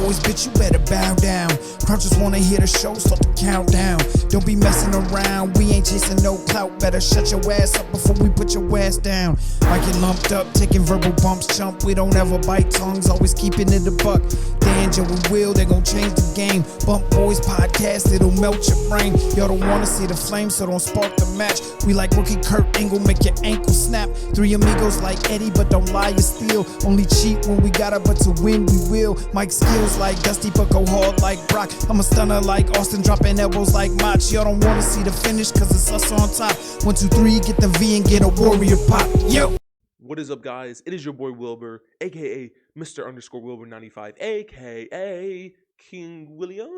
boys, bitch, you better bow down. Crowd just wanna hear the show, start the countdown. Don't be messing around, we ain't chasing no clout. Better shut your ass up before we put your ass down. Might get lumped up, taking verbal bumps, chump. We don't ever bite tongues, always keeping it a buck. Dan, Joe, and Will, they gon' change the game. Bump Boys podcast, it'll melt your brain. Y'all don't wanna see the flame, so don't spark the match. We like rookie Kurt Angle, make your ankle snap. Three amigos like Eddie, but don't lie or steal. Only cheat when we gotta, but to win we will. Mike skills like Dusty, but go hard like Brock. I'm a stunner like Austin, dropping elbows like Mach. Y'all don't wanna see the finish, cause it's us on top. 1, 2, 3, get the V and get a warrior pop. Yo! What is up, guys? It is your boy Wilbur, a.k.a. Mr._Wilbur95, a.k.a. King William.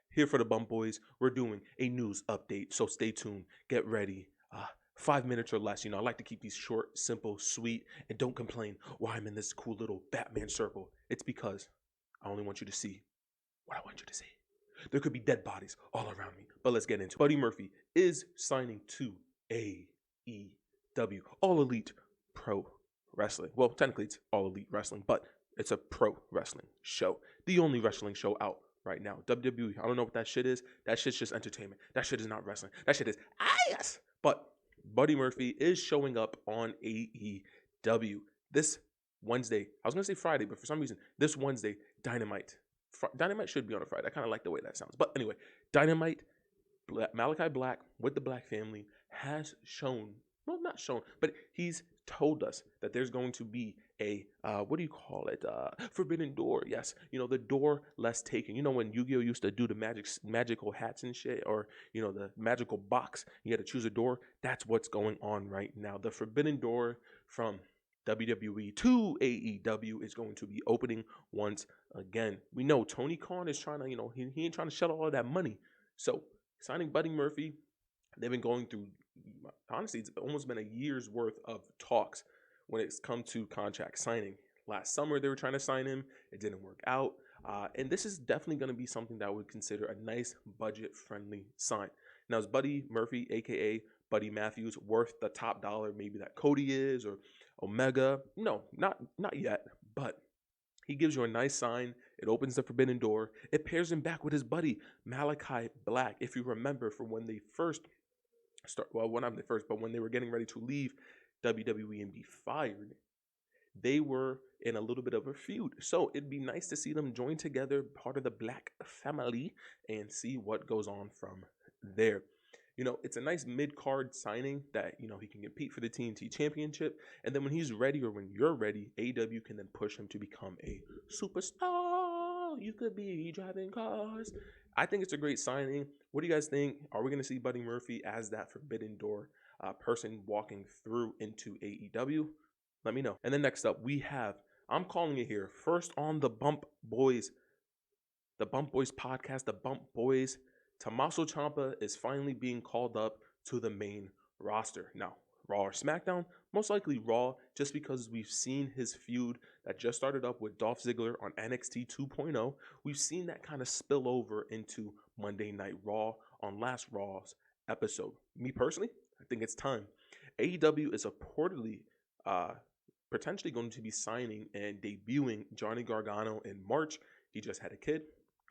Here for the Bump Boys. We're doing a news update, so stay tuned. Get ready. 5 minutes or less. You know, I like to keep these short, simple, sweet, and don't complain why I'm in this cool little Batman circle. It's because I only want you to see what I want you to see. There could be dead bodies all around me, but let's get into it. Buddy Murphy is signing to AEW, All Elite Pro Wrestling. Well, technically it's All Elite Wrestling, but it's a pro wrestling show. The only wrestling show out right now. WWE, I don't know what that shit is. That shit's just entertainment. That shit is not wrestling. That shit is ass. But Buddy Murphy is showing up on AEW this Wednesday. I was going to say Friday, but for some reason, this Wednesday, Dynamite. Dynamite should be on a Friday. I kind of like the way that sounds. But anyway, Dynamite, Malachi Black with the Black family has shown, well, not shown, but he's told us that there's going to be a, what do you call it? Forbidden door. Yes. You know, the door less taken. You know, when Yu-Gi-Oh used to do the magical hats and shit, or, you know, the magical box, you had to choose a door. That's what's going on right now. The forbidden door from WWE to AEW is going to be opening once again. We know Tony Khan is trying to, you know, he ain't trying to shut all of that money. So signing Buddy Murphy, they've been going through, honestly, it's almost been a year's worth of talks when it's come to contract signing. Last summer, they were trying to sign him. It didn't work out. And this is definitely going to be something that I would consider a nice budget-friendly sign. Now, is Buddy Murphy, a.k.a. Buddy Matthews, worth the top dollar maybe that Cody is or Omega? No, not yet. But he gives you a nice sign. It opens the forbidden door. It pairs him back with his buddy, Malachi Black. If you remember from when they first when they were getting ready to leave WWE and be fired, they were in a little bit of a feud. So it'd be nice to see them join together, part of the Black family, and see what goes on from there. You know, it's a nice mid-card signing that, you know, he can compete for the TNT Championship. And then when he's ready, or when you're ready, AEW can then push him to become a superstar. You could be driving cars. I think it's a great signing. What do you guys think? Are we going to see Buddy Murphy as that forbidden door person walking through into AEW? Let me know. And then next up, we have, I'm calling it here, first on the Bump Boys podcast, the Bump Boys, Tommaso Ciampa is finally being called up to the main roster. Now, Raw or SmackDown? Most likely Raw, just because we've seen his feud that just started up with Dolph Ziggler on NXT 2.0. We've seen that kind of spill over into Monday Night Raw on last Raw's episode. Me personally, I think it's time. AEW is reportedly potentially going to be signing and debuting Johnny Gargano in March. He just had a kid.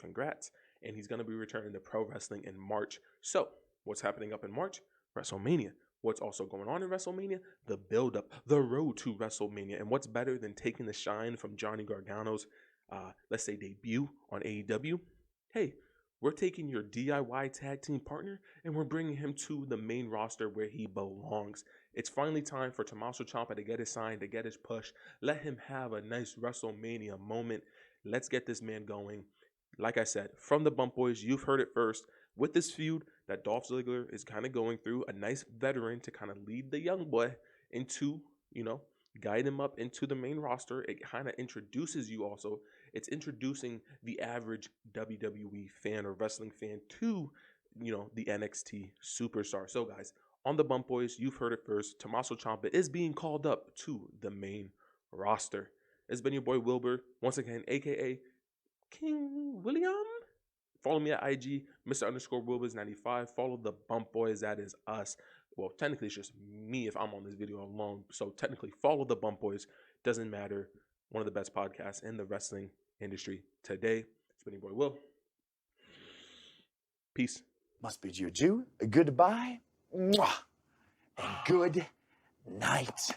Congrats. And he's going to be returning to pro wrestling in March. So, what's happening up in March? WrestleMania. What's also going on in WrestleMania? The build-up, the road to WrestleMania. And what's better than taking the shine from Johnny Gargano's, let's say, debut on AEW? Hey, we're taking your DIY tag team partner and we're bringing him to the main roster where he belongs. It's finally time for Tommaso Ciampa to get his sign, to get his push. Let him have a nice WrestleMania moment. Let's get this man going. Like I said, from the Bump Boys, you've heard it first. With this feud that Dolph Ziggler is kind of going through, a nice veteran to kind of lead the young boy into, you know, guide him up into the main roster. It kind of introduces you also. It's introducing the average WWE fan or wrestling fan to, you know, the NXT superstar. So, guys, on the Bump Boys, you've heard it first. Tommaso Ciampa is being called up to the main roster. It's been your boy Wilbur, once again, a.k.a. King William. Follow me at IG, Mr._Wilbers95. Follow the Bump Boys, that is us. Well, technically it's just me if I'm on this video alone. So technically follow the Bump Boys. Doesn't matter. One of the best podcasts in the wrestling industry today. It's been your boy Will. Peace. Must bid you adieu, goodbye, mwah, and good night.